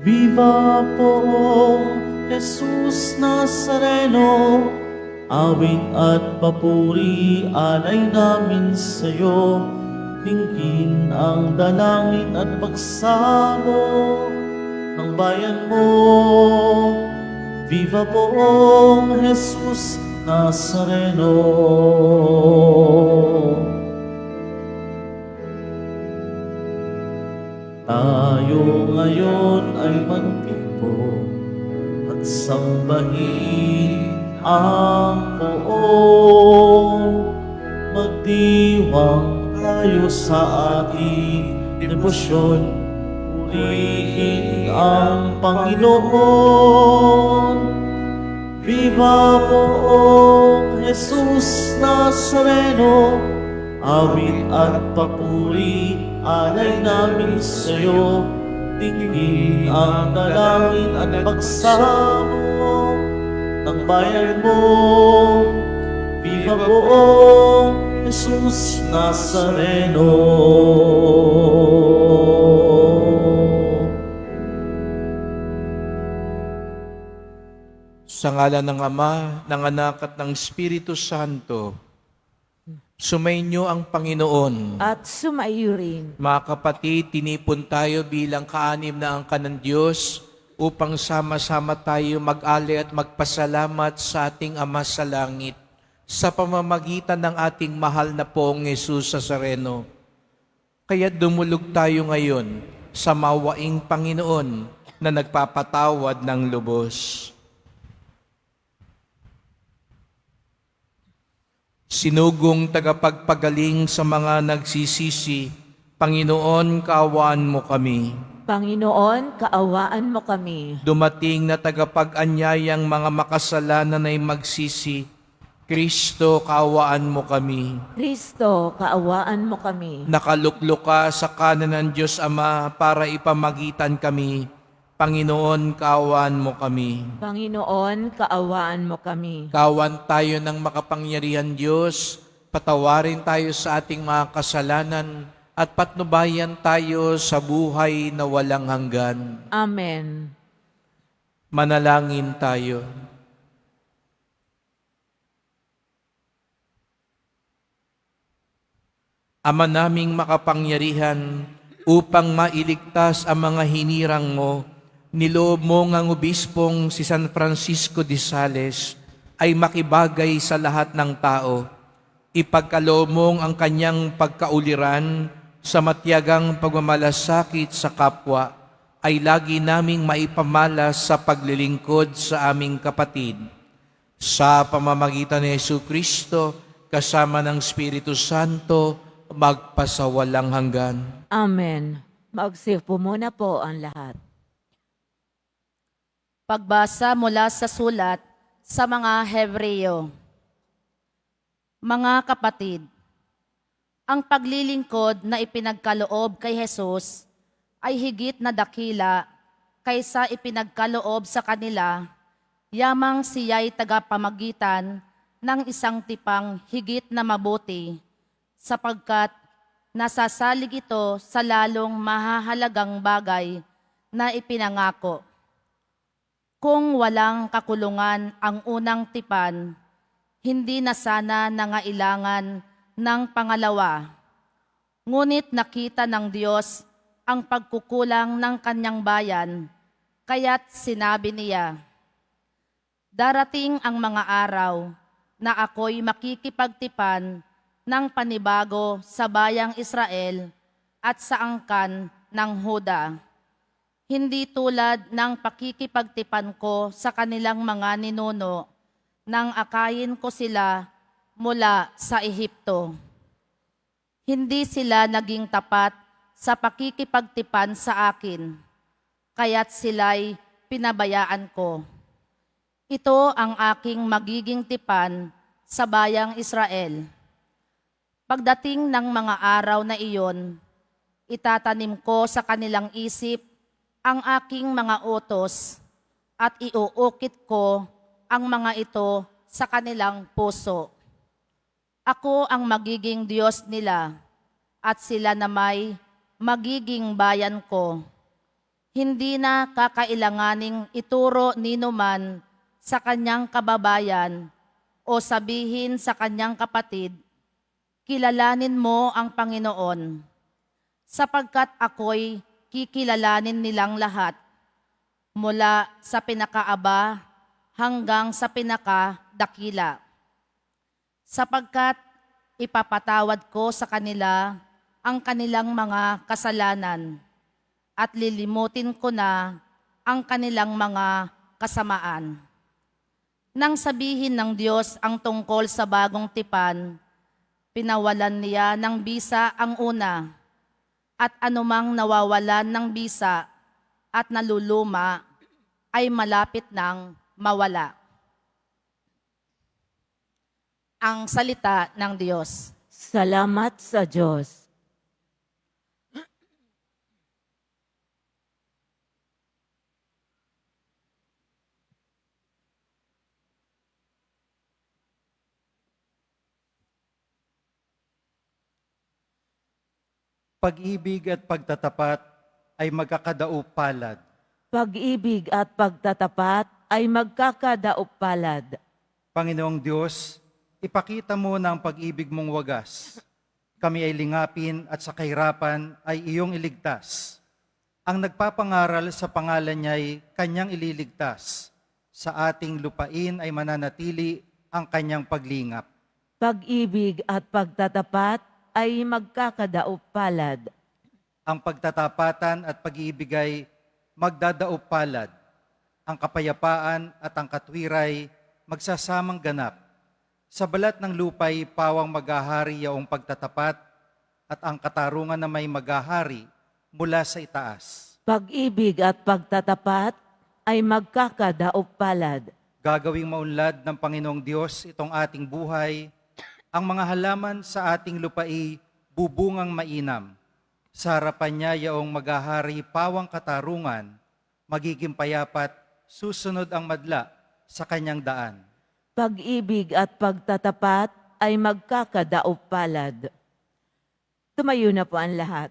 Viva poong Jesus Nazareno, awit at papuri alay namin sa'yo. Dinggin ang dalangin at pagsamo ng bayan mo. Viva poong Jesus Nazareno. Tayo ngayon ay magtipon at sambahin ang poong. Magdiwang tayo sa ating debosyon, purihin ang Panginoon. Viva poong Jesus Nazareno, awit at papuri alay namin sa'yo. Dinggin ang dalangin at pagsamo ng bayan mo. Viva poong Jesus Nazareno. Sa ngalan ng Ama, ng Anak at ng Espiritu Santo, sumainyo ang Panginoon. At sumaiyo rin. Mga kapatid, tinipon tayo bilang kaanim na angka ng Diyos upang sama-sama tayo mag-alay at magpasalamat sa ating Ama sa langit sa pamamagitan ng ating mahal na poong Jesus Nazareno. Kaya dumulog tayo ngayon sa mawaing Panginoon na nagpapatawad ng lubos. Sinugong tagapagpagaling sa mga nagsisisi, Panginoon, kaawaan mo kami. Panginoon, kaawaan mo kami. Dumating na tagapag-anyayang mga makasalanan ay magsisi, Kristo, kaawaan mo kami. Kristo, kaawaan mo kami. Nakaluklok ka sa kanan ng Diyos Ama para ipamagitan kami. Panginoon, kaawaan mo kami. Panginoon, kaawaan mo kami. Kawan tayo ng makapangyarihan Diyos, patawarin tayo sa ating mga kasalanan at patnubayan tayo sa buhay na walang hanggan. Amen. Manalangin tayo. Ama naming makapangyarihan, upang mailigtas ang mga hinirang mo, niloob mo ngang obispong si San Francisco de Sales ay makibagay sa lahat ng tao. Ipagkaloob mong ang kanyang pagkauliran sa matiyagang pagmamalasakit sa kapwa ay lagi naming maipamalas sa paglilingkod sa aming kapatid. Sa pamamagitan ni Jesucristo, kasama ng Espiritu Santo, magpasawalang hanggan. Amen. Magsipo muna po ang lahat. Pagbasa mula sa sulat sa mga Hebreo. Mga kapatid, ang paglilingkod na ipinagkaloob kay Jesus ay higit na dakila kaysa ipinagkaloob sa kanila, yamang siya'y tagapamagitan ng isang tipang higit na mabuti, sapagkat nasasalig ito sa lalong mahahalagang bagay na ipinangako. Kung walang kakulungan ang unang tipan, hindi na sana nangailangan ng pangalawa. Ngunit nakita ng Diyos ang pagkukulang ng kanyang bayan, kaya't sinabi niya, "Darating ang mga araw na ako'y makikipagtipan ng panibago sa bayang Israel at sa angkan ng Huda. Hindi tulad ng pakikipagtipan ko sa kanilang mga ninuno nang akayin ko sila mula sa Ehipto. Hindi sila naging tapat sa pakikipagtipan sa akin, kaya't sila'y pinabayaan ko. Ito ang aking magiging tipan sa bayang Israel. Pagdating ng mga araw na iyon, itatanim ko sa kanilang isip ang aking mga utos at iuukit ko ang mga ito sa kanilang puso. Ako ang magiging Diyos nila at sila na may magiging bayan ko. hindi na kakailanganing ituro ninuman sa kanyang kababayan o sabihin sa kanyang kapatid, kilalanin mo ang Panginoon, sapagkat ako'y kikilalanin nilang lahat, mula sa pinakaaba hanggang sa pinakadakila. Sapagkat ipapatawad ko sa kanila ang kanilang mga kasalanan at lilimutin ko na ang kanilang mga kasamaan. Nang sabihin ng Diyos ang tungkol sa bagong tipan, pinawalan niya ng bisa ang una, at anumang nawawalan ng bisa at naluluma ay malapit nang mawala. Ang salita ng Diyos. Salamat sa Diyos. Pag-ibig at pagtatapat ay magkakadaupalad. Pag-ibig at pagtatapat ay magkakadaupalad. Panginoong Diyos, ipakita mo na ang pag-ibig mong wagas. Kami ay lingapin at sa kahirapan ay iyong iligtas. Ang nagpapangaral sa pangalan niya'y kanyang ililigtas. Sa ating lupain ay mananatili ang kanyang paglingap. Pag-ibig at pagtatapat ay magkakadaupalad. Ang pagtatapatan at pag-ibig ay magdadaupalad. Ang kapayapaan at ang katwiray magsasamang ganap. Sa balat ng lupay pawang maghahari yaong pagtatapat at ang katarungan na may maghahari mula sa itaas. Pag-ibig at pagtatapat ay magkakadaupalad. Gagawing maunlad ng Panginoong Diyos itong ating buhay. Ang mga halaman sa ating lupai bubungang mainam. Sa harapan niya yaong maghahari pawang katarungan, magiging payapat, susunod ang madla sa kanyang daan. Pag-ibig at pagtatapat ay magkakadaupalad. Tumayo na po ang lahat.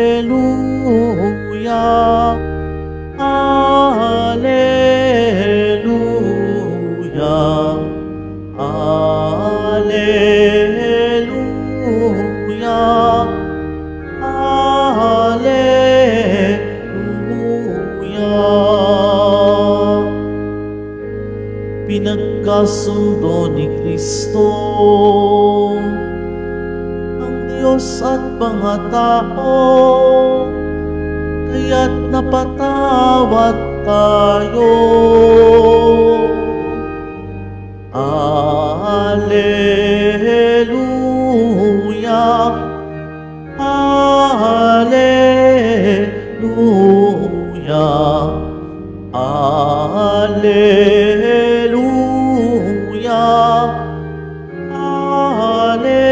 Alleluia, Alleluia, Alleluia, Alleluia. Pinagkasundo ni Kristo ang Diyos at mga tao, kaya't napatawad tayo. Alleluia, Alleluia, Alleluia, Alleluia.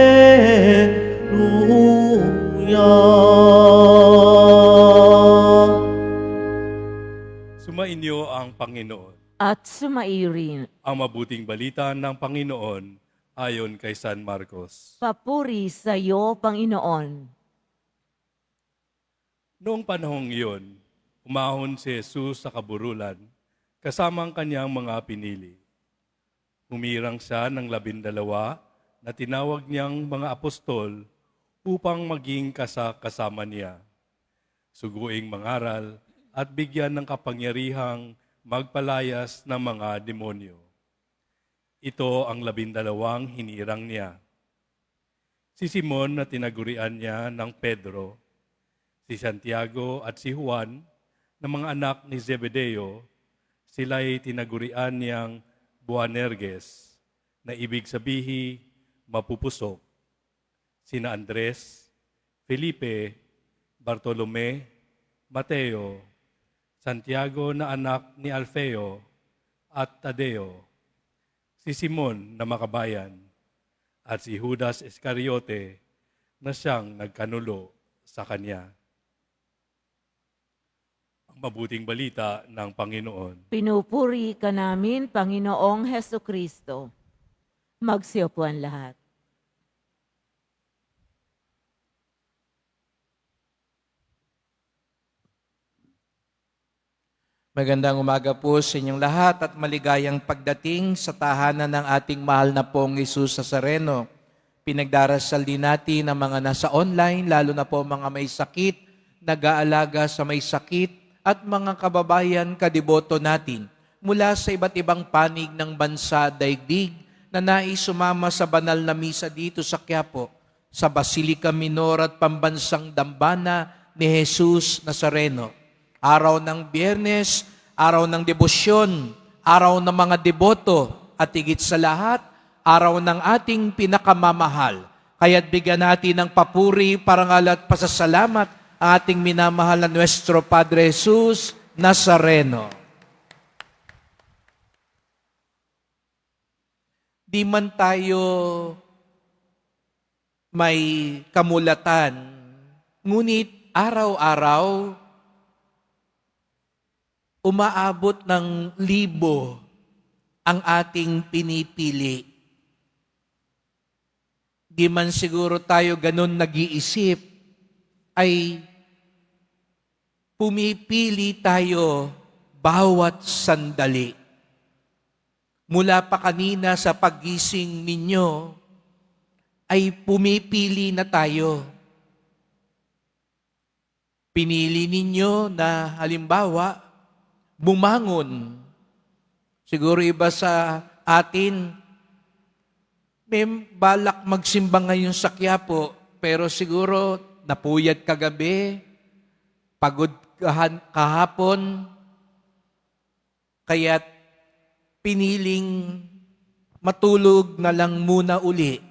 Sumainyo ang Panginoon. At sumairin. Ang mabuting balita ng Panginoon ayon kay San Marcos. Papuri sa iyo, Panginoon. Noong panahong iyon, umahon si Jesus sa kaburulan kasama ang kanyang mga pinili. Humirang siya ng 12 na tinawag niyang mga apostol upang maging kasama niya. Suguing mangaral at bigyan ng kapangyarihang magpalayas ng mga demonyo. Ito ang 12 hinirang niya. Si Simon na tinagurian niya ng Pedro, si Santiago at si Juan na mga anak ni Zebedeo, sila'y tinagurian niyang Boanerges, na ibig sabihi mapupusok. Sina Andres, Felipe, Bartolome, Mateo, Santiago na anak ni Alfeo at Tadeo, si Simon na makabayan, at si Judas Iscariote na siyang nagkanulo sa kanya. Ang mabuting balita ng Panginoon. Pinupuri ka namin, Panginoong Heso Kristo. Magsiupo ang lahat. Magandang umaga po sa inyong lahat at maligayang pagdating sa tahanan ng ating mahal na pong Jesus Nazareno. Pinagdarasal din natin ang mga nasa online, lalo na po mga may sakit, nag-aalaga sa may sakit, at mga kababayan kadiboto natin mula sa iba't ibang panig ng bansa daigdig na nais sumama sa banal na misa dito sa Quiapo, sa Basilica Minor at Pambansang Dambana ni Jesus Nazareno. Araw ng Biyernes, araw ng debosyon, araw ng mga deboto, at higit sa lahat, araw ng ating pinakamamahal. Kaya't bigyan natin ng papuri, parangal at pasasalamat ang ating minamahal na Nuestro Padre Jesus Nazareno. Di man tayo may kamulatan, ngunit araw-araw, umaabot ng libo ang ating pinipili. Di man siguro tayo ganun nag-iisip, ay pumipili tayo bawat sandali. Mula pa kanina sa paggising ninyo, ay pumipili na tayo. Pinili ninyo na halimbawa, bumangon. Siguro iba sa atin, may balak magsimba ngayon sa Quiapo, pero siguro napuyat kagabi, pagod kahapon, kaya't piniling matulog na lang muna uli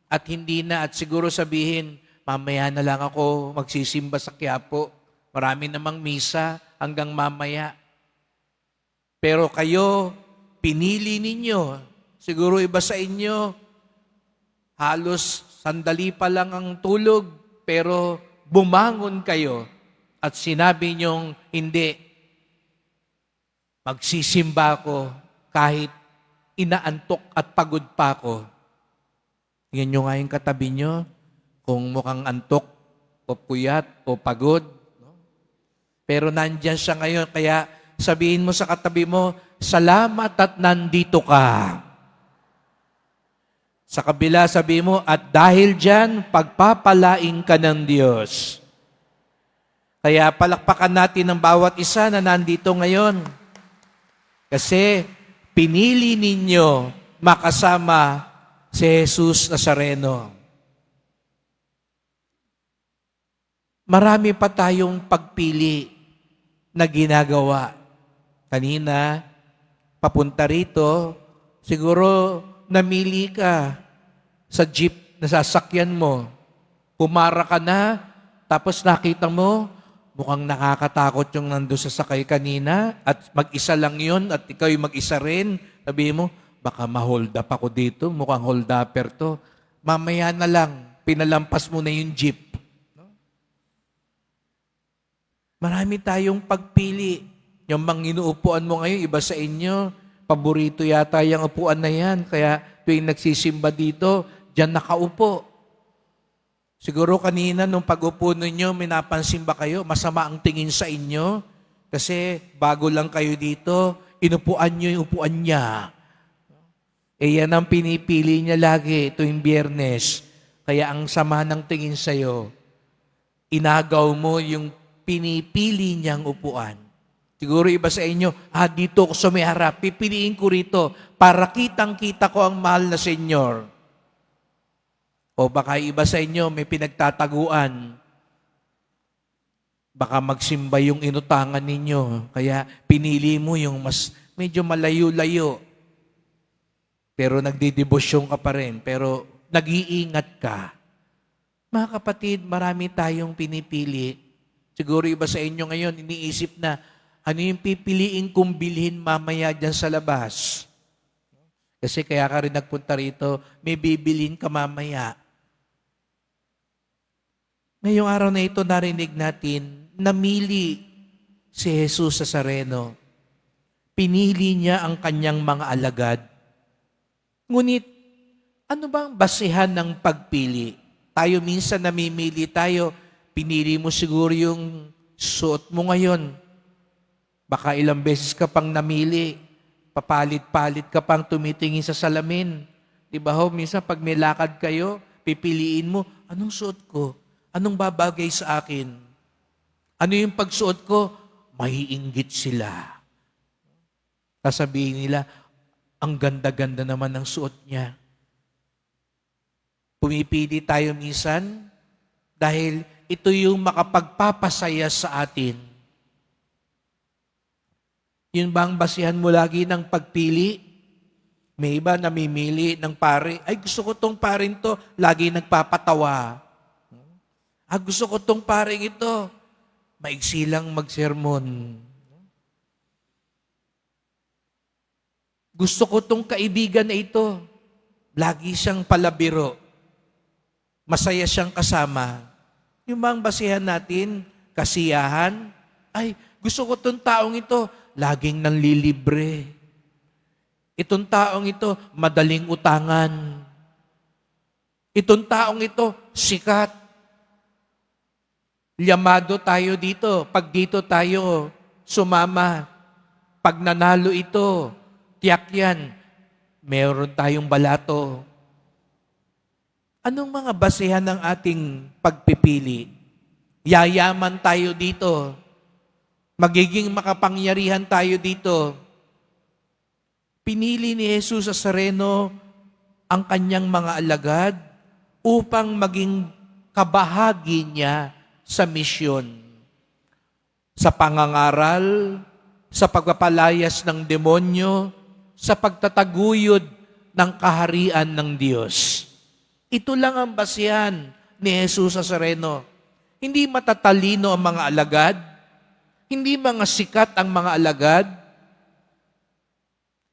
at hindi na, at siguro sabihin, mamaya na lang ako magsisimba sa Quiapo. Marami namang misa hanggang mamaya. Pero kayo, pinili ninyo. Siguro iba sa inyo, halos sandali pa lang ang tulog, pero bumangon kayo at sinabi niyong, hindi, magsisimba ako kahit inaantok at pagod pa ako. Tingnan nyo nga yung katabi nyo, kung mukhang antok, o puyat, o pagod. Pero nandyan siya ngayon, kaya sabihin mo sa katabi mo, salamat at nandito ka. Sa kabila, sabihin mo, at dahil dyan, pagpapalain ka ng Diyos. Kaya palakpakan natin ang bawat isa na nandito ngayon. Kasi pinili ninyo makasama si Jesus Nazareno. Marami pa tayong pagpili na ginagawa. Kanina, papunta rito, siguro namili ka sa jeep na sasakyan mo. Pumara ka na, tapos nakita mo, mukhang nakakatakot yung nandun sa sakay kanina, at mag-isa lang yun, at ikaw yung mag-isa rin. Sabihin mo, baka ma-hold up ako dito, mukhang hold upper to. Mamaya na lang, pinalampas mo na yung jeep. Marami tayong pagpili. Yung mga inuupuan mo ngayon, iba sa inyo, paborito yata yung upuan na yan. Kaya tuwing nagsisimba dito, dyan nakaupo. Siguro kanina nung pag-upo ninyo, may napansin ba kayo, masama ang tingin sa inyo? Kasi bago lang kayo dito, inupuan nyo yung upuan niya. Eh yan ang pinipili niya lagi tuwing Biyernes. Kaya ang sama ng tingin sa'yo, inagaw mo yung pinipili niyang upuan. Siguro iba sa inyo, dito ako sa may harap, pipiliin ko rito para kitang-kita ko ang mahal na Senyor. O baka iba sa inyo, may pinagtataguan. Baka magsimba yung inutangan ninyo, kaya pinili mo yung mas medyo malayo-layo. Pero nagdidebosyon ka pa rin, pero nag-iingat ka. Mga kapatid, marami tayong pinipili. Siguro iba sa inyo ngayon, iniisip na, ano yung pipiliin kong bilhin mamaya dyan sa labas? Kasi kaya ka rin nagpunta rito, may bibilin ka mamaya. Ngayong araw na ito, narinig natin, namili si Jesus Nazareno. Pinili niya ang kanyang mga alagad. Ngunit, ano bang basihan ng pagpili? Tayo minsan namimili tayo, pinili mo siguro yung suot mo ngayon. Baka ilang beses ka pang namili, papalit-palit ka pang tumitingin sa salamin. Di ba ho, minsan pag may lakad kayo, pipiliin mo, anong suot ko? Anong babagay sa akin? Ano yung pagsuot ko? Maiinggit sila. Sasabihin nila, ang ganda-ganda naman ng suot niya. Pumipili tayo minsan dahil ito yung makapagpapasaya sa atin. Yun ba ang basihan mo lagi ng pagpili? May iba namimili ng pare, ay gusto ko tong paring to, lagi nagpapatawa. Gusto ko tong paring ito, maigsi lang magsermon. Gusto ko tong kaibigan na ito, lagi siyang palabiro. Masaya siyang kasama. Yung bang basihan natin, kasiyahan, ay gusto ko tong taong ito, laging nanlilibre. Itong taong ito, madaling utangan. Itong taong ito, sikat. Llamado tayo dito. Pag dito tayo sumama, pag nanalo ito, tiyak yan, meron tayong balato. Anong mga basehan ng ating pagpipili? Yayaman tayo dito. Magiging makapangyarihan tayo dito. Pinili ni Jesus Nazareno ang kanyang mga alagad upang maging kabahagi niya sa misyon. Sa pangangaral, sa pagpapalayas ng demonyo, sa pagtataguyod ng kaharian ng Diyos. Ito lang ang basihan ni Jesus Nazareno. Hindi matatalino ang mga alagad, hindi mga sikat ang mga alagad,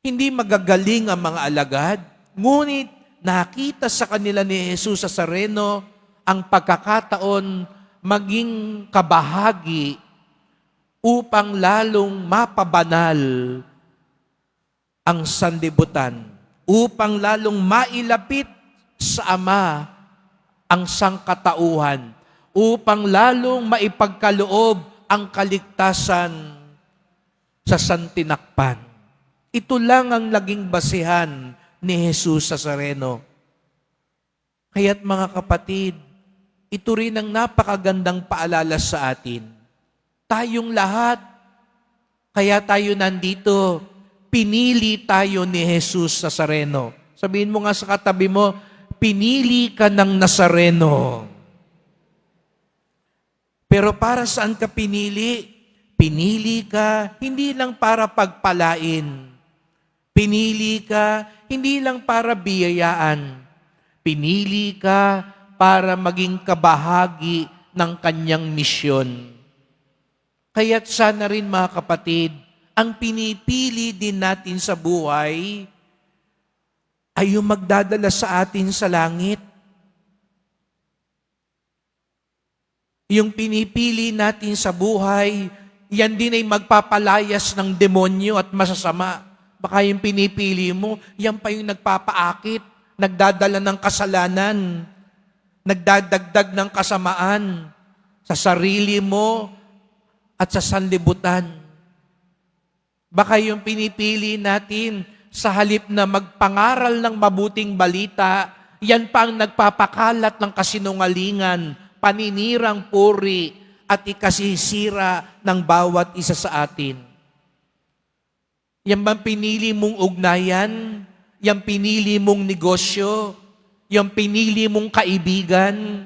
hindi magagaling ang mga alagad, ngunit nakita sa kanila ni Jesus Nazareno ang pagkakataon maging kabahagi upang lalong mapabanal ang sanlibutan, upang lalong mailapit sa Ama ang sangkatauhan, upang lalong maipagkaloob ang kaligtasan sa santinakpan. Ito lang ang naging basihan ni Jesus Nazareno. Kaya't mga kapatid, ito rin ang napakagandang paalala sa atin. Tayong lahat, kaya tayo nandito, pinili tayo ni Jesus Nazareno. Sabihin mo nga sa katabi mo, pinili ka ng Nazareno. Pero para saan ka pinili? Pinili ka hindi lang para pagpalain. Pinili ka hindi lang para biyayaan. Pinili ka para maging kabahagi ng kanyang misyon. Kaya't sana rin mga kapatid, ang pinipili din natin sa buhay ay yung magdadala sa atin sa langit. Yung pinipili natin sa buhay, yan din ay magpapalayas ng demonyo at masasama. Baka yung pinipili mo, yan pa yung nagpapaakit, nagdadala ng kasalanan, nagdadagdag ng kasamaan sa sarili mo at sa sanlibutan. Baka yung pinipili natin, sa halip na magpangaral ng mabuting balita, yan pa ang nagpapakalat ng kasinungalingan, paninirang puri, at ikasisira ng bawat isa sa atin. Yan bang pinili mong ugnayan? Yan pinili mong negosyo? Yan pinili mong kaibigan?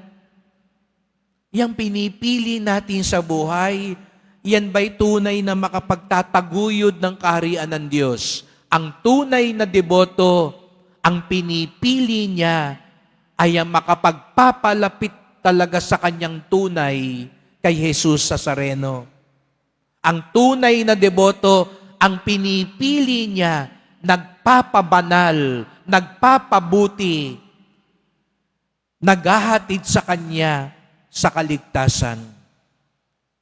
Yan pinipili natin sa buhay, yan ba'y tunay na makapagtataguyod ng kaharian ng Diyos? Ang tunay na deboto, ang pinipili niya ay ang makapagpapalapit talaga sa kanyang tunay kay Jesus Nazareno. Ang tunay na deboto, ang pinipili niya, nagpapabanal, nagpapabuti, naghahatid sa kanya sa kaligtasan.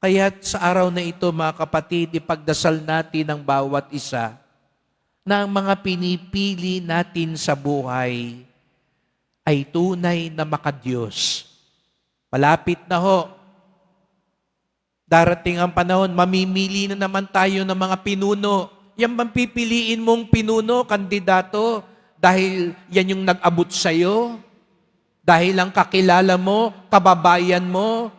Kaya sa araw na ito, mga kapatid, ipagdasal natin ang bawat isa na ang mga pinipili natin sa buhay ay tunay na makadiyos. Malapit na ho. Darating ang panahon, mamimili na naman tayo ng mga pinuno. Yan bang pipiliin mong pinuno, kandidato, dahil yan yung nag-abot sa'yo? Dahil ang kakilala mo, kababayan mo,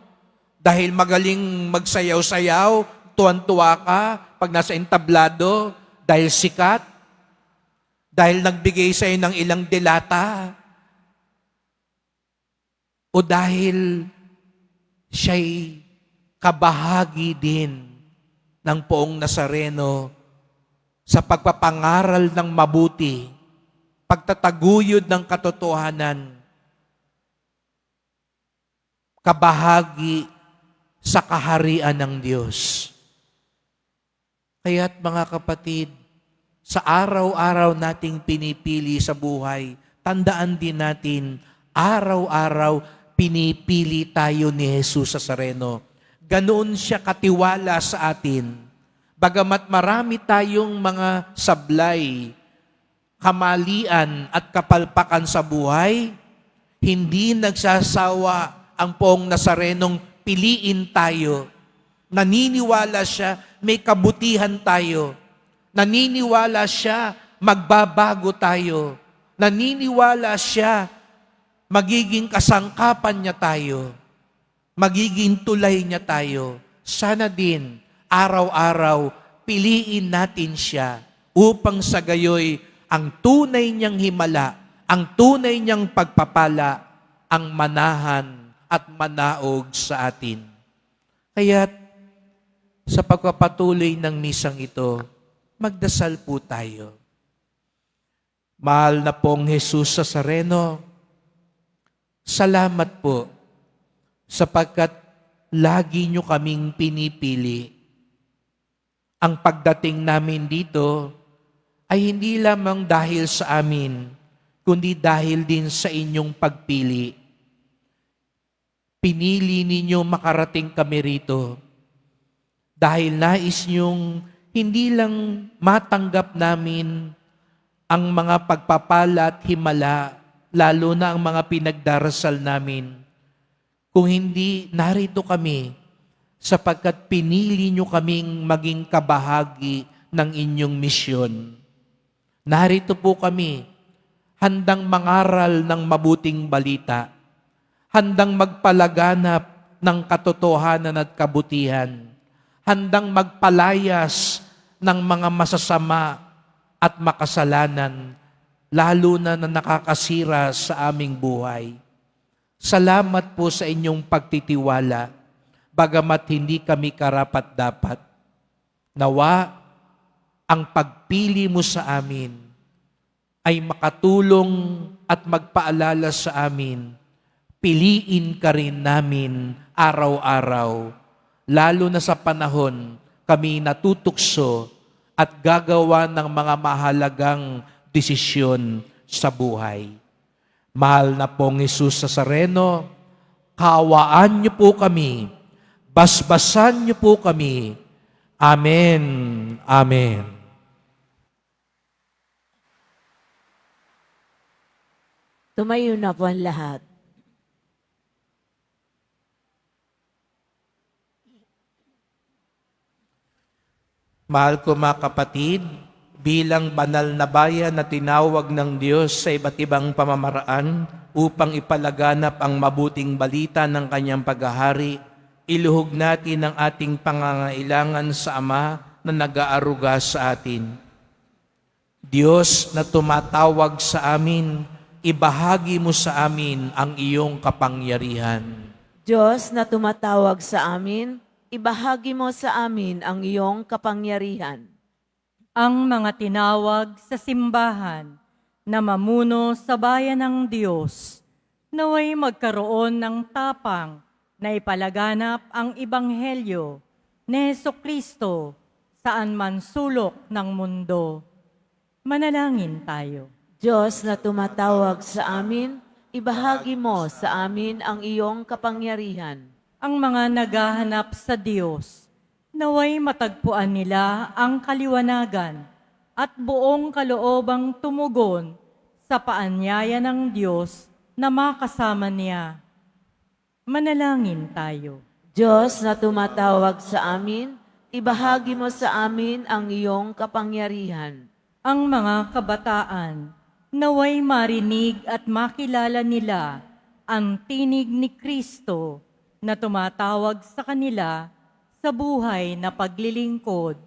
dahil magaling magsayaw-sayaw, tuwan-tuwa ka pag nasa entablado, dahil sikat, dahil nagbigay sa'yo ng ilang delata, o dahil siya'y kabahagi din ng Poong Nazareno sa pagpapangaral ng mabuti, pagtataguyod ng katotohanan, kabahagi sa kaharian ng Diyos. Kaya't mga kapatid, sa araw-araw nating pinipili sa buhay, tandaan din natin, araw-araw pinipili tayo ni Jesus Nazareno. Ganoon siya katiwala sa atin. Bagamat marami tayong mga sablay, kamalian at kapalpakan sa buhay, hindi nagsasawa ang Poong Nazarenong piliin tayo. Naniniwala siya may kabutihan tayo. Naniniwala siya magbabago tayo. Naniniwala siya magiging kasangkapan niya tayo. Magiging tulay niya tayo. Sana din, araw-araw, piliin natin siya upang sa gayoy ang tunay niyang himala, ang tunay niyang pagpapala, ang manahan at manaog sa atin. Kaya't sa pagpapatuloy ng misang ito, magdasal po tayo. Mahal na pong Jesus Nazareno, salamat po sapagkat lagi nyo kaming pinipili. Ang pagdating namin dito ay hindi lamang dahil sa amin, kundi dahil din sa inyong pagpili. Pinili ninyo makarating kami rito dahil nais nyong hindi lang matanggap namin ang mga pagpapala at himala, lalo na ang mga pinagdarasal namin, kung hindi narito kami sapagkat pinili nyo kaming maging kabahagi ng inyong misyon. Narito po kami, handang mangaral ng mabuting balita, handang magpalaganap ng katotohanan at kabutihan, handang magpalayas ng mga masasama at makasalanan, lalo na nakakasira sa aming buhay. Salamat po sa inyong pagtitiwala, bagamat hindi kami karapat-dapat. Nawa, ang pagpili mo sa amin ay makatulong at magpaalala sa amin. Piliin ka rin namin araw-araw, lalo na sa panahon kami natutukso at gagawa ng mga mahalagang desisyon sa buhay. Mahal na pong Jesus Nazareno, kawaan niyo po kami, basbasan niyo po kami. Amen. Amen. Tumayo na po ang lahat. Mahal ko mga kapatid, bilang banal na bayan na tinawag ng Diyos sa iba't ibang pamamaraan upang ipalaganap ang mabuting balita ng kanyang paghahari, iluhog natin ang ating pangangailangan sa Ama na nag-aaruga sa atin. Diyos na tumatawag sa amin, ibahagi mo sa amin ang iyong kapangyarihan. Diyos na tumatawag sa amin, ibahagi mo sa amin ang iyong kapangyarihan. Ang mga tinawag sa simbahan na mamuno sa bayan ng Diyos, naway magkaroon ng tapang na ipalaganap ang Ebanghelyo ni Hesukristo saan man sulok ng mundo. Manalangin tayo. Diyos na tumatawag sa amin, ibahagi mo sa amin ang iyong kapangyarihan. ang mga naghahanap sa Diyos, naway matagpuan nila ang kaliwanagan at buong kaloobang tumugon sa paanyaya ng Diyos na makasama niya. Manalangin tayo. Diyos na tumatawag sa amin, ibahagi mo sa amin ang iyong kapangyarihan. Ang mga kabataan, naway marinig at makilala nila ang tinig ni Kristo na tumatawag sa kanila sa buhay na paglilingkod.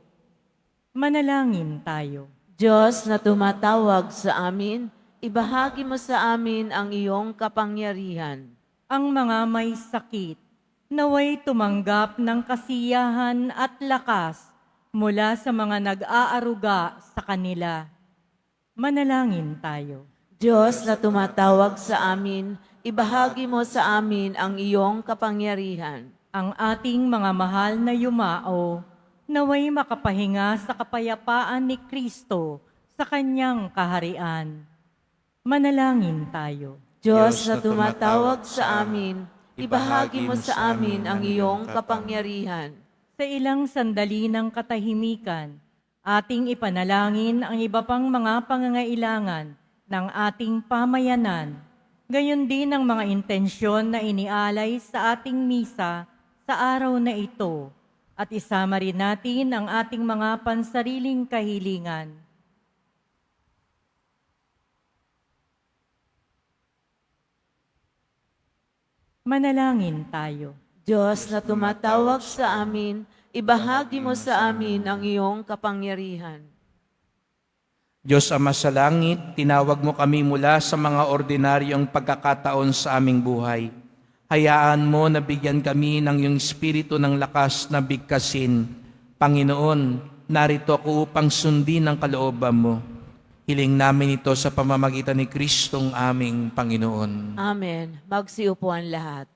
Manalangin tayo. Diyos na tumatawag sa amin, ibahagi mo sa amin ang iyong kapangyarihan. Ang mga may sakit, naway tumanggap ng kasiyahan at lakas mula sa mga nag-aaruga sa kanila. Manalangin tayo. Diyos na tumatawag sa amin, ibahagi mo sa amin ang iyong kapangyarihan. Ang ating mga mahal na yumao, naway makapahinga sa kapayapaan ni Kristo sa kanyang kaharian. Manalangin tayo. Diyos na tumatawag sa amin, ibahagi mo sa amin ang iyong kapangyarihan. Sa ilang sandali ng katahimikan, ating ipanalangin ang iba pang mga pangangailangan ng ating pamayanan. Gayon din ang mga intensyon na inialay sa ating misa sa araw na ito. At isama rin natin ang ating mga pansariling kahilingan. Manalangin tayo. Diyos na tumatawag sa amin, ibahagi mo sa amin ang iyong kapangyarihan. Diyos Ama sa langit, tinawag mo kami mula sa mga ordinaryong pagkakataon sa aming buhay. Hayaan mo na bigyan kami ng iyong espiritu ng lakas na bigkasin. Panginoon, narito ako upang sundin ang kalooban mo. Hiling namin ito sa pamamagitan ni Kristong aming Panginoon. Amen. Magsiupuan lahat.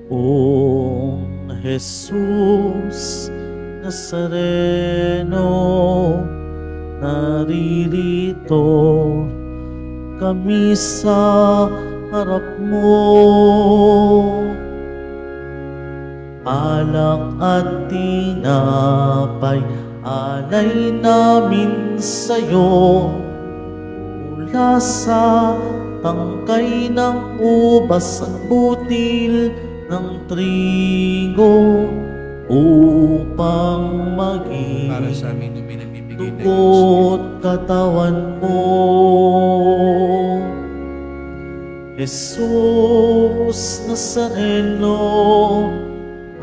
Poong Jesus Nazareno, naririto kami sa harap mo. Alak at tinapay, alay namin sa'yo. Mula sa tangkay ng ubas at butil ng trigo, upang maging Para sa amin yung pinagbibigay na Diyos. dugo't katawan mo. Jesus Nazareno,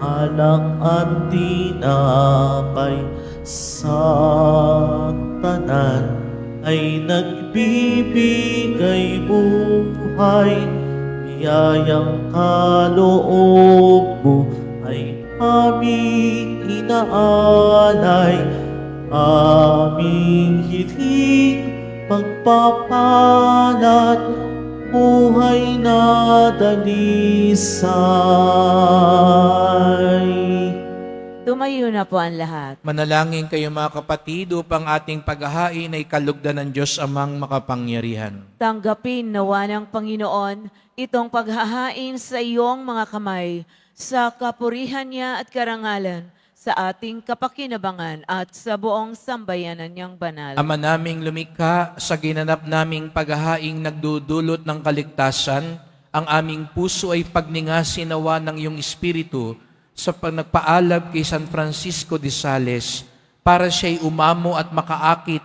alak at tinapay sa tanan ay nagbibigay buhay. Biyayang kaloob mo ay aming inaalay, aming hiling pagpapalat, buhay na dalisay. Tumayo na po ang lahat. Manalangin kayo mga kapatid upang ating paghahain ay kalugdan ng Diyos Amang makapangyarihan. Tanggapin nawa ng Panginoon itong paghahain sa iyong mga kamay, sa kapurihan niya at karangalan, sa ating kapakinabangan at sa buong sambayanan niyang banal. Ama naming lumikha, sa ginanap naming paghahaing nagdudulot ng kaligtasan, ang aming puso ay pagningasin nawa ng iyong Espiritu sa nagpaalab kay San Francisco de Sales para siya'y umamo at makaakit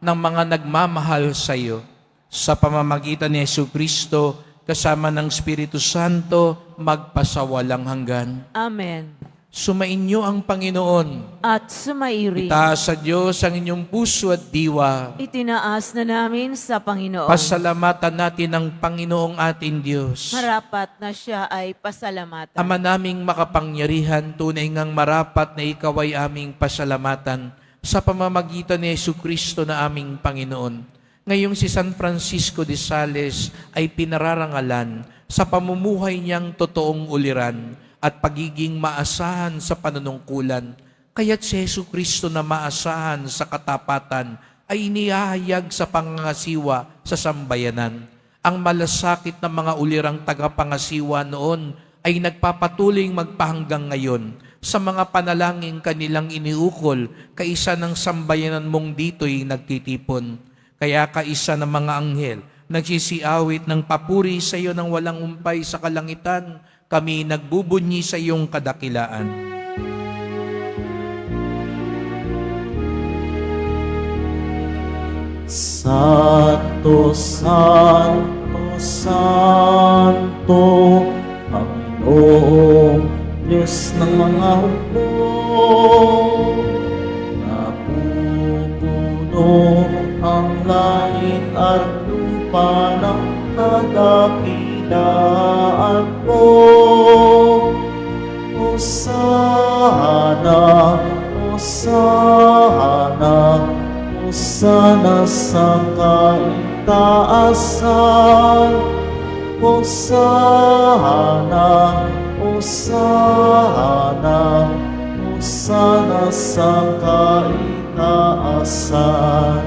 ng mga nagmamahal sa iyo. Sa pamamagitan ni Jesucristo, kasama ng Espiritu Santo, magpasawalang hanggan. Amen. Sumainyo ang Panginoon. At sumairi. Itaas sa Diyos ang inyong puso at diwa. Itinaas na namin sa Panginoon. Pasalamatan natin ang Panginoong ating Diyos. Marapat na siya ay pasalamatan. Ama naming makapangyarihan, tunay ngang marapat na ikaw ay aming pasalamatan sa pamamagitan ni Jesucristo na aming Panginoon. Ngayong si San Francisco de Sales ay pinararangalan sa pamumuhay niyang totoong uliran at pagiging maasahan sa panunungkulan. Kaya't si Jesucristo na maasahan sa katapatan ay inihahayag sa pangangasiwa sa sambayanan. Ang malasakit ng mga ulirang tagapangasiwa noon ay nagpapatuloy magpahanggang ngayon sa mga panalangin kanilang iniukol kaisa ng sambayanan mong dito'y nagtitipon. Kaya kaisa ng mga anghel, nagsisiawit ng papuri sa iyo ng walang umpay sa kalangitan, kami nagbubunyi sa iyong kadakilaan. Santo, Santo, Santo, Panginoong Diyos ng mga hukbo, napupuno ang langit at lupa ng kadakilaan mo. Hosana, Hosana, Hosana sa kaitaasan. Hosana, Hosana, Hosana sa kaitaasan.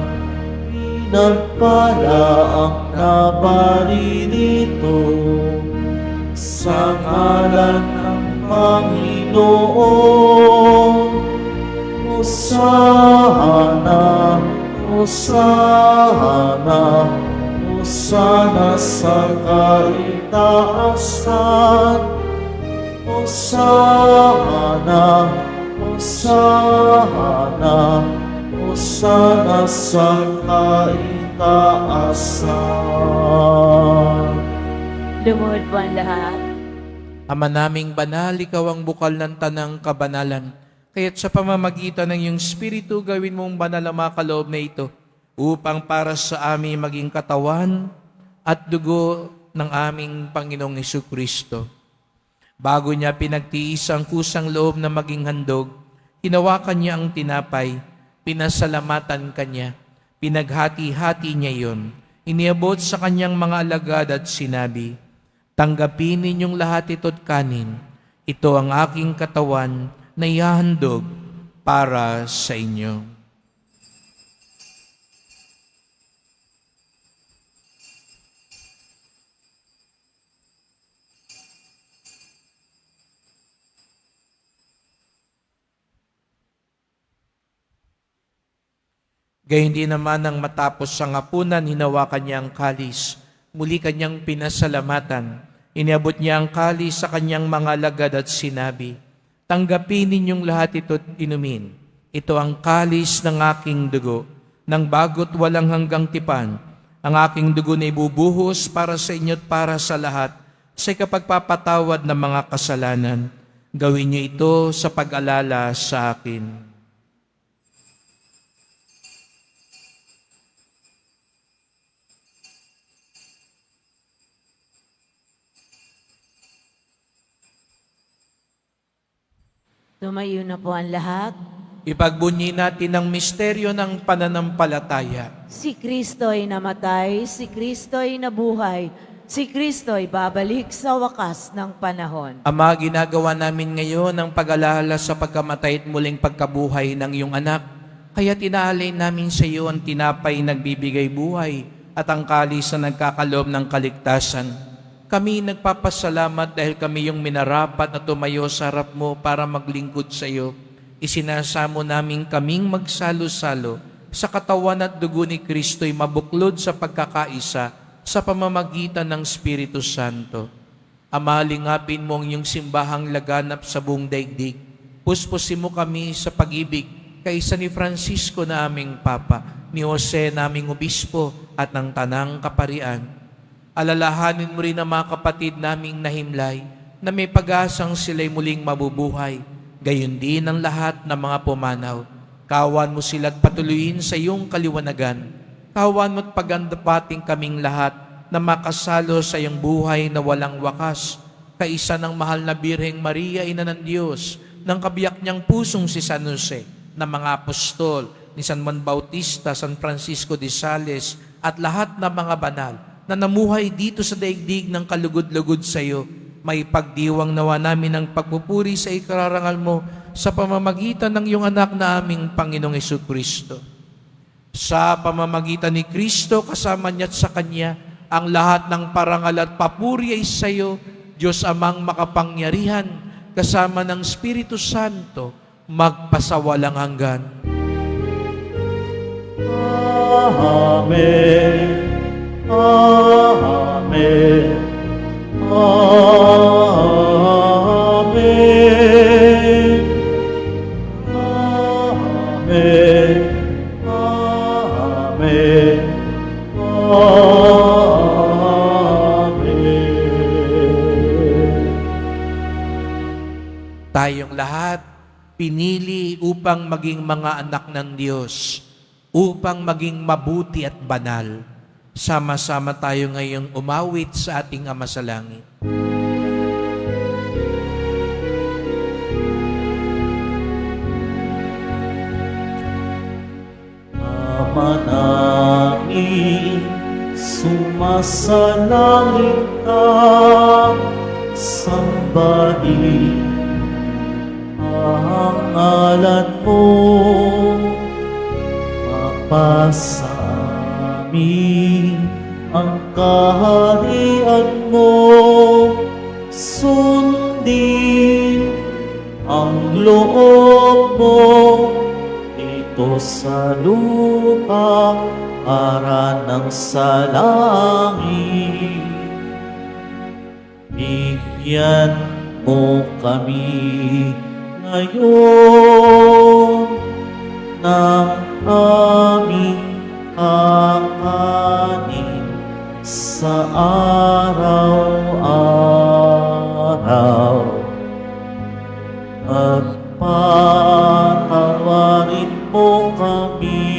Pinagpala ang nabaririto sa ngalan ng Panginoon. Hosana, Hosana, Hosana sa kaitaasan. Hosana, Hosana, Hosana sa kaitaasan. Lumuhod po ang lahat. Ama naming banal, ikaw ang bukal ng tanang kabanalan. Kaya't sa pamamagitan ng iyong Espiritu, gawin mong banal ang mga kaloob na ito upang para sa amin maging katawan at dugo ng aming Panginoong Hesukristo. Bago niya pinagtiis ang kusang loob na maging handog, hinawakan niya ang tinapay, pinasalamatan kanya, pinaghati-hati niya iyon, iniabot sa kanyang mga alagad at sinabi, "Tanggapin ninyong lahat ito't kanin, ito ang aking katawan na ihahandog para sa inyo." Gayun din naman nang matapos sa hapunan, hinawakan niya ang kalis. Muli kanyang pinasalamatan. Iniabot niya ang kalis sa kanyang mga alagad at sinabi, "Tanggapin ninyong lahat ito't inumin. Ito ang kalis ng aking dugo, ng bago't walang hanggang tipan. Ang aking dugo na ibubuhos para sa inyo't para sa lahat, sa ikapagpapatawad ng mga kasalanan. Gawin niyo ito sa pag-alala sa akin." Tumayo na po ang lahat. Ipagbunyi natin ang misteryo ng pananampalataya. Si Kristo'y namatay, si Kristo'y nabuhay, si Kristo'y babalik sa wakas ng panahon. Ama, ginagawa namin ngayon ang pag-alala sa pagkamatay at muling pagkabuhay ng iyong anak. Kaya tinaalay namin sa iyo ang tinapay nagbibigay buhay at ang kalis na nagkakaloob ng kaligtasan. Kami nagpapasalamat dahil kami yung minarapat na tumayo sa harap mo para maglingkod sa iyo. Isinasamo namin kaming magsalo-salo sa katawan at dugo ni Kristo'y mabuklod sa pagkakaisa sa pamamagitan ng Espiritu Santo. Ama, lingapin mo ang iyong simbahang laganap sa buong daigdig. Puspusin mo kami sa pag-ibig kaisa ni Francisco na aming Papa, ni Jose na aming Obispo at ng Tanang Kaparian. Alalahanin mo rin ang mga kapatid naming nahimlay na may pag-asang sila'y muling mabubuhay. Gayon din ang lahat ng mga pumanaw. Kawan mo sila at patuloyin sa iyong kaliwanagan. Kawan mo at pagandapating kaming lahat na makasalo sa iyong buhay na walang wakas. Kaisa ng mahal na Birheng Maria, Ina ng Diyos, ng kabiyak niyang pusong si San Jose, ng mga apostol, ni San Juan Bautista, San Francisco de Sales, at lahat ng mga banal na namuhay dito sa daigdig ng kalugod-lugod sa iyo, may pagdiwang nawa namin ang pagpupuri sa ikararangal mo sa pamamagitan ng iyong anak na aming Panginoong Hesukristo. Sa pamamagitan ni Kristo, kasama niya at sa Kanya, ang lahat ng parangal at papuri ay sa iyo, Diyos Amang makapangyarihan, kasama ng Espiritu Santo, magpasawalang hanggan. Amen. Amen. Amen. Amen. Amen. Amen. Tayong lahat pinili upang maging mga anak ng Diyos, upang maging mabuti at banal. Sama-sama tayo ngayong umawit sa ating Ama sa Langit. Ama namin, sumasalangit ka, sambahin ang ngalan mo, mapasa amin ang kaharian mo, sundin ang loob mo dito sa lupa para ng sa langit. Bigyan mo kami ngayon ng aming kakanin sa araw-araw at patawarin mo kami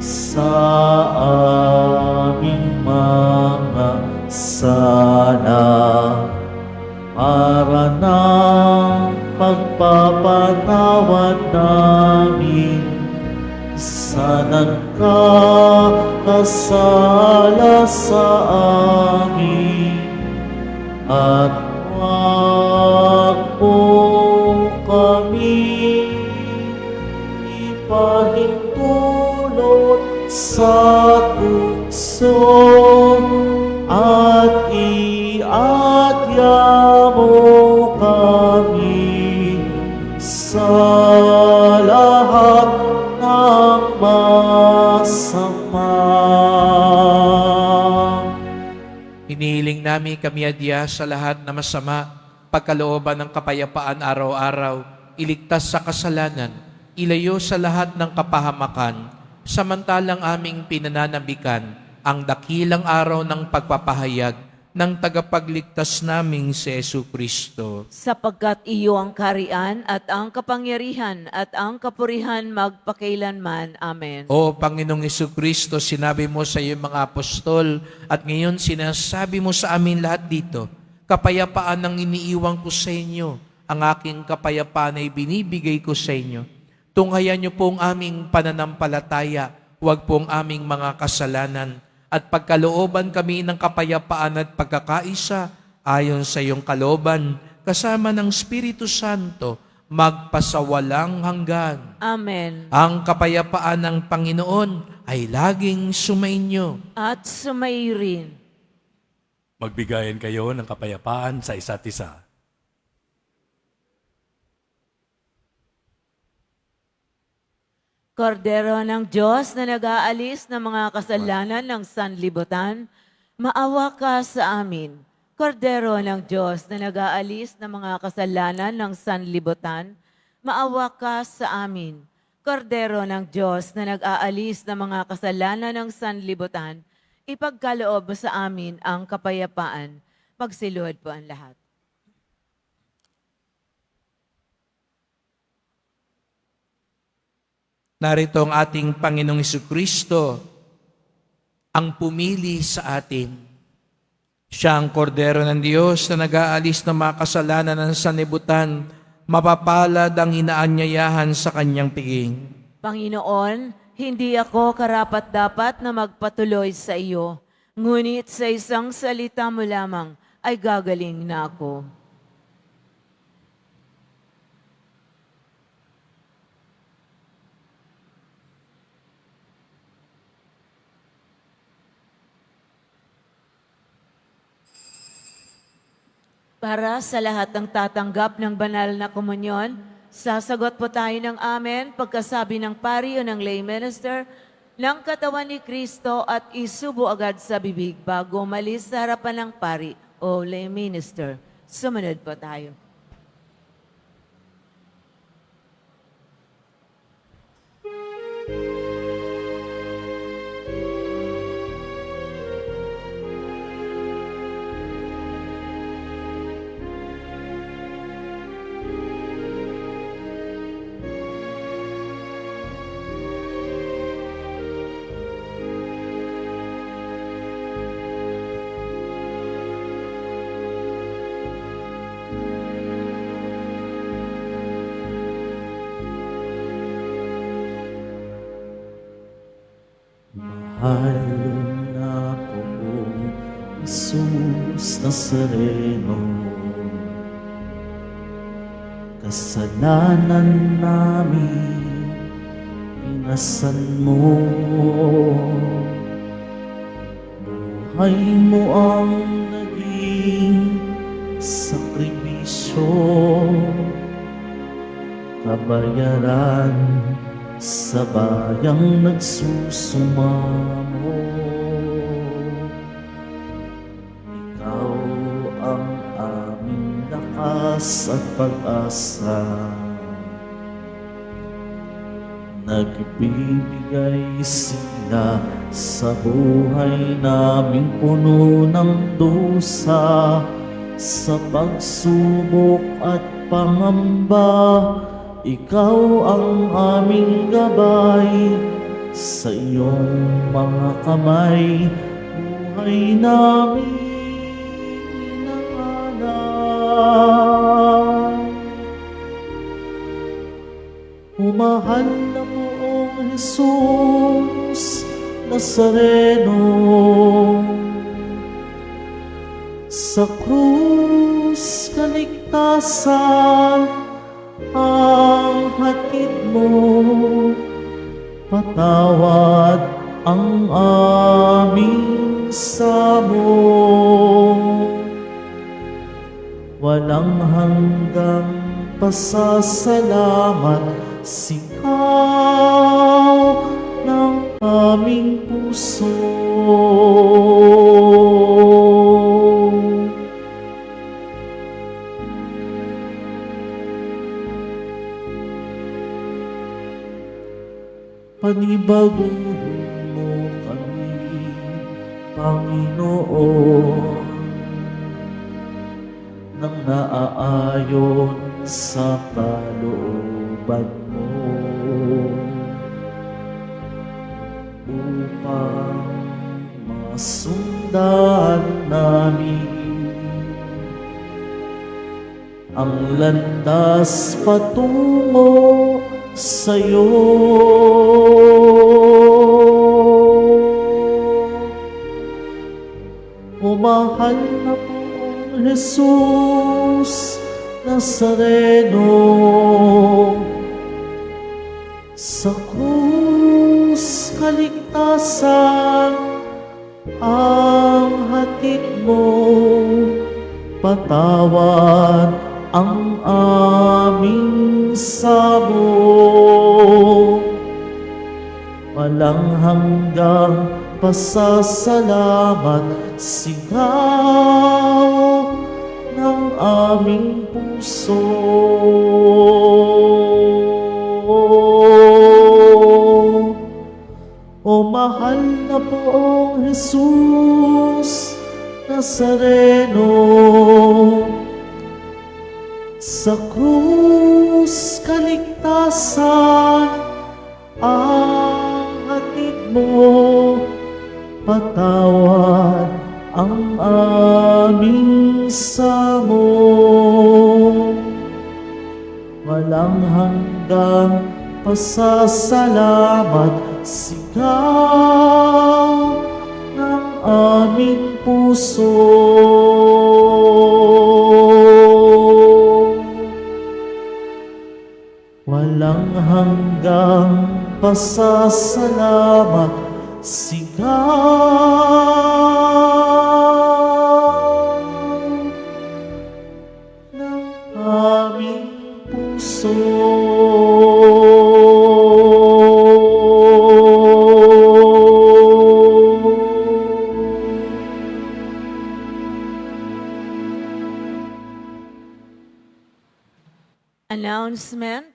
sa aming mga sala para ng pagpapatawad namin sa nagkakasala sa amin, at huwag mo kami ipahintulot sa tukso, at iadya mo kami sa lahat ng masama. Hinihiling namin kami adya sa lahat na masama, pagkalooban ng kapayapaan araw-araw, iligtas sa kasalanan, ilayo sa lahat ng kapahamakan, samantalang aming pinananabikan ang dakilang araw ng pagpapahayag ng tagapagligtas naming si Jesucristo. Sapagkat iyo ang kaharian at ang kapangyarihan at ang kapurihan magpakailanman. Amen. O Panginoong Jesucristo, sinabi mo sa iyong mga apostol at ngayon sinasabi mo sa amin lahat dito, kapayapaan ang iniiwan ko sa inyo, ang aking kapayapaan ay binibigay ko sa inyo. Tunghayan niyo po ang aming pananampalataya, huwag po ang aming mga kasalanan, at pagkalooban kami ng kapayapaan at pagkakaisa ayon sa iyong kalooban, kasama ng Espiritu Santo, magpasawalang hanggan. Amen. Ang kapayapaan ng Panginoon ay laging sumainyo. At sumairin. Magbigayan kayo ng kapayapaan sa isa't isa. Kordero ng Diyos na nag-aalis ng mga kasalanan ng sanlibutan, maawa ka sa amin. Kordero ng Diyos na nag-aalis ng mga kasalanan ng sanlibutan, maawa ka sa amin. Kordero ng Diyos na nag-aalis ng mga kasalanan ng sanlibutan, ipagkaloob mo sa amin ang kapayapaan. Magsiluhod po ang lahat. Narito ang ating Panginoong Jesucristo, ang pumili sa atin. Siya ang kordero ng Diyos na nag-aalis ng mga kasalanan ng sanlibutan, mapapalad ang inaanyayahan sa kanyang piging. Panginoon, hindi ako karapat-dapat na magpatuloy sa iyo, ngunit sa isang salita mo lamang ay gagaling na ako. Para sa lahat ng tatanggap ng banal na komunyon, sasagot po tayo ng amen pagkasabi ng pari o ng lay minister ng katawan ni Kristo at isubo agad sa bibig bago umalis sa harapan ng pari o lay minister. Sumunod po tayo. Mahal na poong Jesus Nazareno, kasalanan namin pinasan mo. Buhay mo ang naging sakripisyo, kabayaran sa bayang nagsusumamo. Ikaw ang aming lakas at pag-asa, nagbibigay sila sa buhay naming puno ng dusa. Sa pagsubok at pangamba, ikaw ang aming gabay. Sa iyong mga kamay, buhay namin inaalay. Umahal na poong Jesus Nazareno, sa krus kaligtasan ang hatid mo, patawad ang aming sabo. Walang hanggang pasasalamat, sigaw ng aming puso. Panibaguhin mo kami, Panginoon, nang naaayon sa kalooban mo, upang masundan namin ang landas patungo sa'yo. O mahal na poong Jesus Nazareno, sa krus kaligtasan ang hatid mo, patawad ang aming sabo. Walang hanggang pasasalamat, sigaw ng aming puso. O mahal na poong Jesus Nazareno, sa krus kaligtasan ang hatid mo, patawad ang aming samo. Walang hanggang pasasalamat, sigaw ng aming puso. Walang hanggang pasasalamat, sigaw Announcement.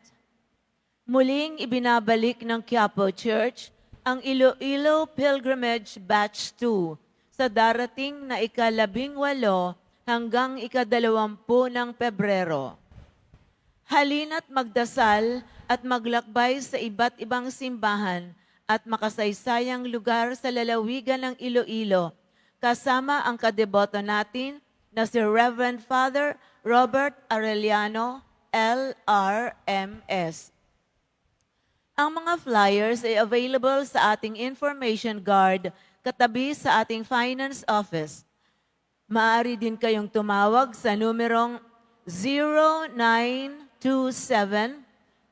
Muling ibinabalik ng Quiapo Church ang Iloilo Pilgrimage Batch 2 sa darating na ika-18 hanggang ika-20 ng Pebrero. Halina't magdasal at maglakbay sa iba't ibang simbahan at makasaysayang lugar sa lalawigan ng Iloilo, kasama ang kadeboto natin na si Reverend Father Robert Arellano, LRMS. Ang mga flyers ay available sa ating information card katabi sa ating finance office. Maaari din kayong tumawag sa numerong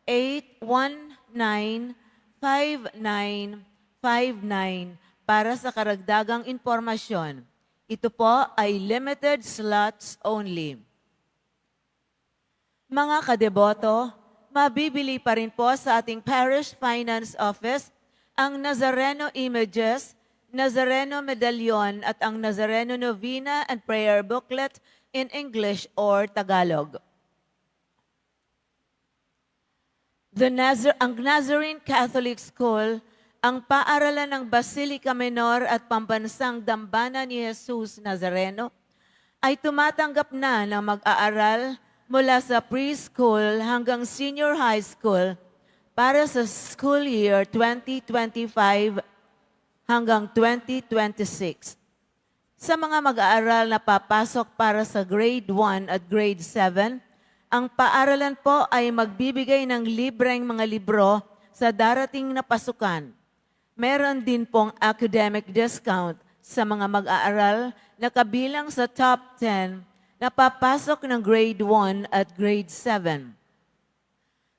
0927-819-5959 para sa karagdagang impormasyon. Ito po ay limited slots only. Mga kadeboto, mabibili pa rin po sa ating Parish Finance Office ang Nazareno Images, Nazareno Medallion at ang Nazareno Novena and Prayer Booklet in English or Tagalog. Ang Nazarene Catholic School, ang paaralan ng Basilica Menor at Pambansang Dambana ni Jesus Nazareno, ay tumatanggap na ng mag-aaral mula sa preschool hanggang senior high school para sa school year 2025 hanggang 2026. Sa mga mag-aaral na papasok para sa grade 1 at grade 7, ang paaralan po ay magbibigay ng libreng mga libro sa darating na pasukan. Meron din pong academic discount sa mga mag-aaral na kabilang sa top 10 na papasok ng grade 1 at grade 7.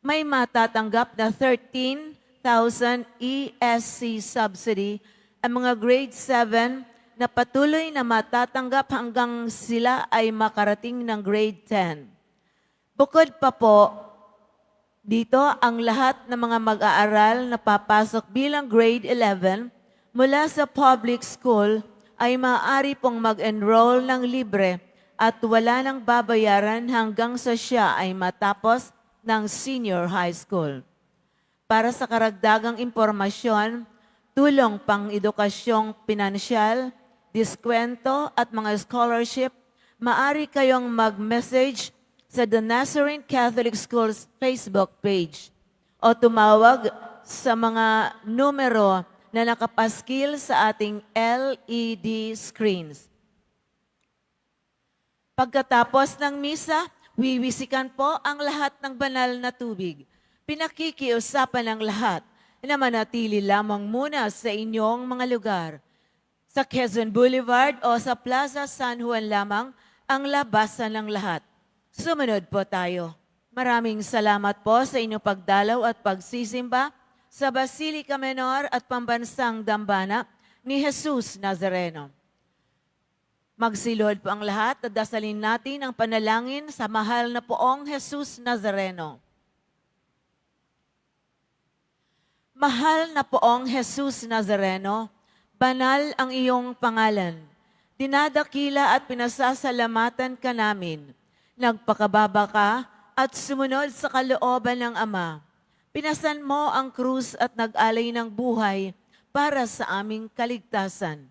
May matatanggap na 13,000 ESC subsidy ang mga grade 7 na patuloy na matatanggap hanggang sila ay makarating ng grade 10. Bukod pa po, dito ang lahat ng mga mag-aaral na papasok bilang grade 11 mula sa public school ay maaari pong mag-enroll ng libre at wala nang babayaran hanggang sa siya ay matapos ng senior high school. Para sa karagdagang impormasyon, tulong pang edukasyong pinansyal, diskwento at mga scholarship, maaari kayong mag-message sa The Nazarene Catholic Schools Facebook page o tumawag sa mga numero na nakapaskil sa ating LED screens. Pagkatapos ng misa, wiwisikan po ang lahat ng banal na tubig. Pinakikiusapan ng lahat na manatili lamang muna sa inyong mga lugar. Sa Quezon Boulevard o sa Plaza San Juan lamang ang labasan ng lahat. Sumunod po tayo. Maraming salamat po sa inyong pagdalaw at pagsisimba sa Basilica Menor at Pambansang Dambana ni Jesus Nazareno. Magsilod po ang lahat at dasalin natin ang panalangin sa mahal na poong Jesus Nazareno. Mahal na poong Jesus Nazareno, banal ang iyong pangalan. Dinadakila at pinasasalamatan ka namin. Nagpakababa ka at sumunod sa kalooban ng Ama. Pinasan mo ang krus at nag-alay ng buhay para sa aming kaligtasan.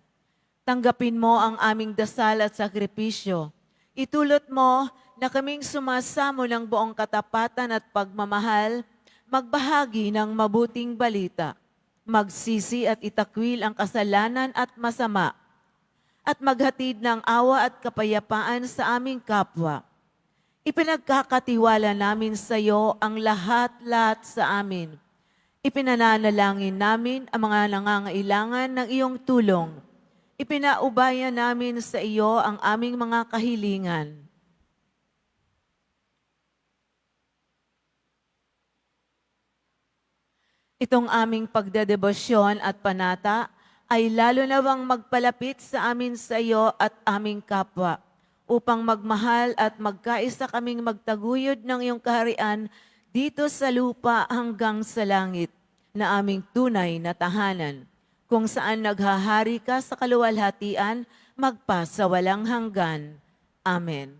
Tanggapin mo ang aming dasal at sakripisyo. Itulot mo na kaming sumasamo ng buong katapatan at pagmamahal, magbahagi ng mabuting balita, magsisi at itakwil ang kasalanan at masama, at maghatid ng awa at kapayapaan sa aming kapwa. Ipinagkakatiwala namin sa iyo ang lahat-lahat sa amin. Ipinananalangin namin ang mga nangangailangan ng iyong tulong. Ipinaubaya namin sa iyo ang aming mga kahilingan. Itong aming pagdedebosyon at panata ay lalo nawang magpalapit sa amin sa iyo at aming kapwa, upang magmahal at magkaisa kaming magtaguyod ng iyong kaharian dito sa lupa hanggang sa langit, na aming tunay na tahanan, kung saan naghahari ka sa kaluwalhatian, magpasawalang hanggan. Amen.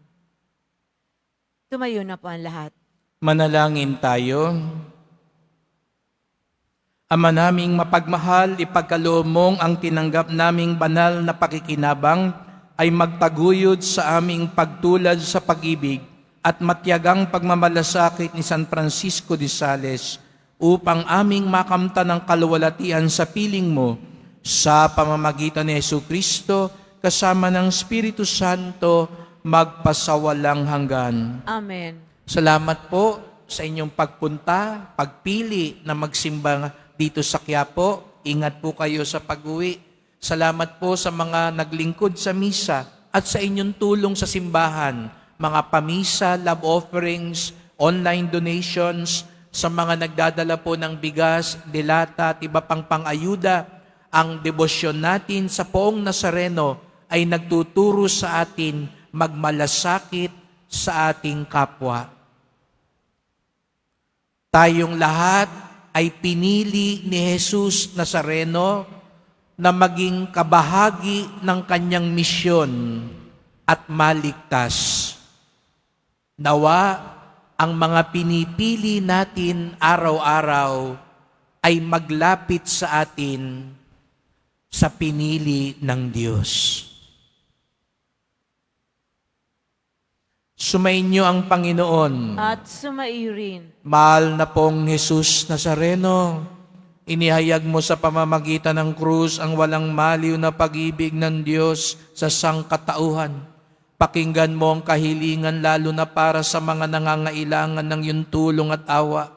Tumayo na po ang lahat. Manalangin tayo. Ama naming mapagmahal, ipagkaloob mong ang tinanggap naming banal na pakikinabang ay magtaguyod sa aming pagtulad sa pag-ibig at matiyagang pagmamalasakit ni San Francisco de Sales upang aming makamta ng kaluwalhatian sa piling mo sa pamamagitan ni Jesucristo kasama ng Espiritu Santo magpasawalang hanggan. Amen. Salamat po sa inyong pagpunta, pagpili na magsimba dito sa Quiapo. Ingat po kayo sa pag-uwi. Salamat po sa mga naglingkod sa misa at sa inyong tulong sa simbahan, mga pamisa, love offerings, online donations, sa mga nagdadala po ng bigas, dilata at iba pang pang-ayuda. Ang debosyon natin sa Poong Nazareno ay nagtuturo sa atin magmalasakit sa ating kapwa. Tayong lahat ay pinili ni Jesus Nazareno na maging kabahagi ng kanyang misyon at maligtas. Nawa, ang mga pinipili natin araw-araw ay maglapit sa atin sa pinili ng Diyos. Sumainyo ang Panginoon. At sumaiyo rin. Mahal na pong Jesus Nazareno, inihayag mo sa pamamagitan ng krus ang walang maliw na pag-ibig ng Diyos sa sangkatauhan. Pakinggan mo ang kahilingan lalo na para sa mga nangangailangan ng iyong tulong at awa.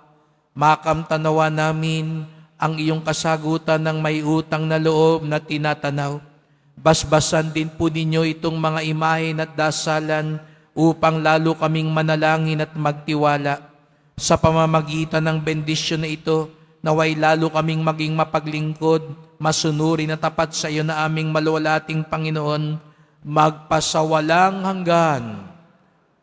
Makamtanawa namin ang iyong kasagutan ng may utang na loob na tinatanaw. Basbasan din po ninyo itong mga imahen at dasalan upang lalo kaming manalangin at magtiwala. Sa pamamagitan ng bendisyon na ito, naway lalo kaming maging mapaglingkod, masunuri na tapat sa iyo na aming maluwalating Panginoon, magpasawalang hanggan.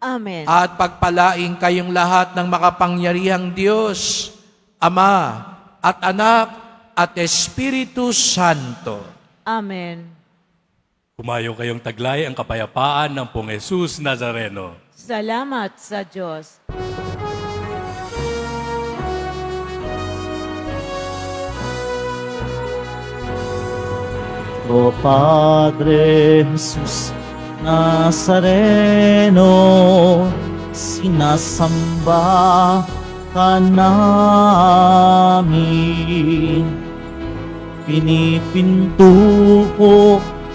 Amen. At pagpalaing kayong lahat ng makapangyarihang Diyos, Ama at Anak at Espiritu Santo. Amen. Kumayo kayong taglay ang kapayapaan ng Poong Jesus Nazareno. Salamat sa Diyos. O Padre Jesus Nazareno, sinasamba ka namin. Pinipinto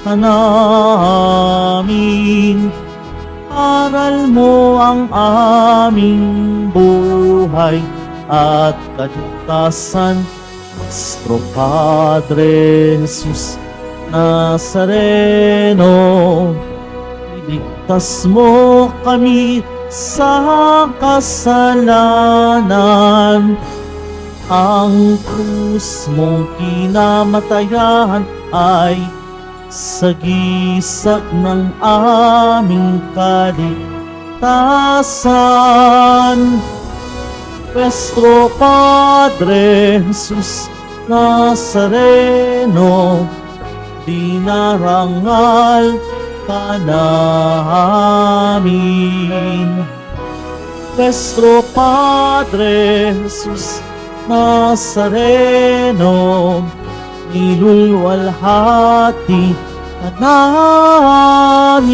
ka namin. Aral mo ang aming buhay at kaligtasan. Nuestro Padre Jesus Nazareno, iligtas mo kami sa kasalanan. Ang krus mong kinamatayan ay sagisag ng aming kaligtasan. Nuestro Padre Jesus Nazareno, dinarangal ka namin. Nuestro Padre Jesus Nazareno, nilulwalhati ka namin.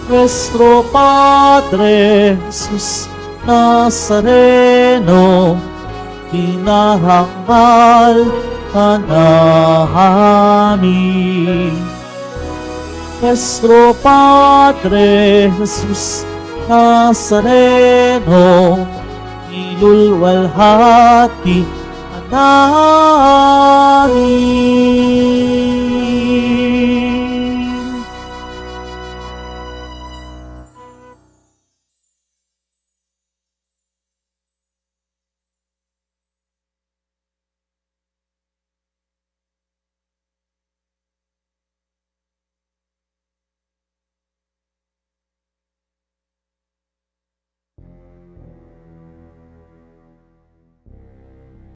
Nuestro Padre Jesus Nazareno, dinarangal ka namin. Nuestro Padre Jesus Nazareno, nilulwalhati ka namin.